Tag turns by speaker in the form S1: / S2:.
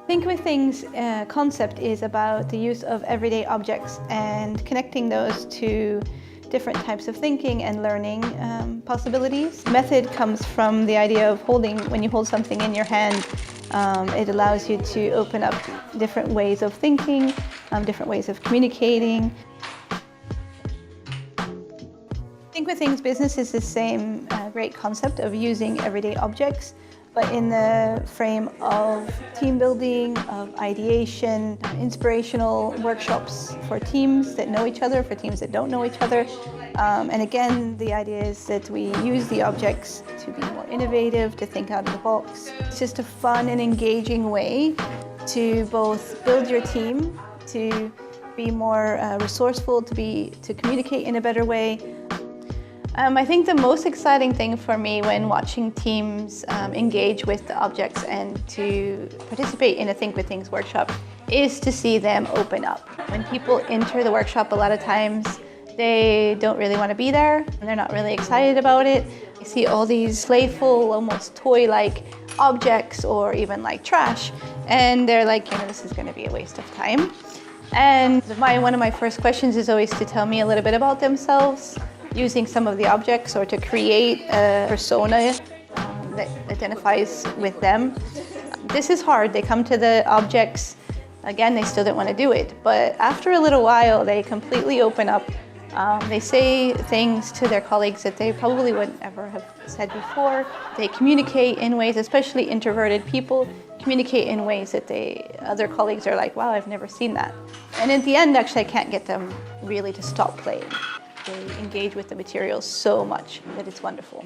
S1: Think with Things concept is about the use of everyday objects and connecting those to different types of thinking and learning possibilities. Method comes from the idea of when you hold something in your hand, it allows you to open up different ways of thinking, different ways of communicating. Think with Things business is the same great concept of using everyday objects, but in the frame of team building, of ideation, inspirational workshops for teams that know each other, for teams that don't know each other. And again, the idea is that we use the objects to be more innovative, to think out of the box. It's just a fun and engaging way to both build your team, to be more resourceful, to communicate in a better way. I think the most exciting thing for me when watching teams engage with the objects and to participate in a Think with Things workshop is to see them open up. When people enter the workshop, a lot of times they don't really want to be there and they're not really excited about it. You see all these playful, almost toy-like objects or even like trash, and they're like, this is going to be a waste of time. And one of my first questions is always to tell me a little bit about themselves, using some of the objects, or to create a persona that identifies with them. This is hard. They come to the objects, again, they still don't want to do it, but after a little while, they completely open up. They say things to their colleagues that they probably wouldn't ever have said before. They communicate in ways, especially introverted people, communicate in ways that other colleagues are like, wow, I've never seen that. And at the end, actually, I can't get them really to stop playing. They engage with the material so much that it's wonderful.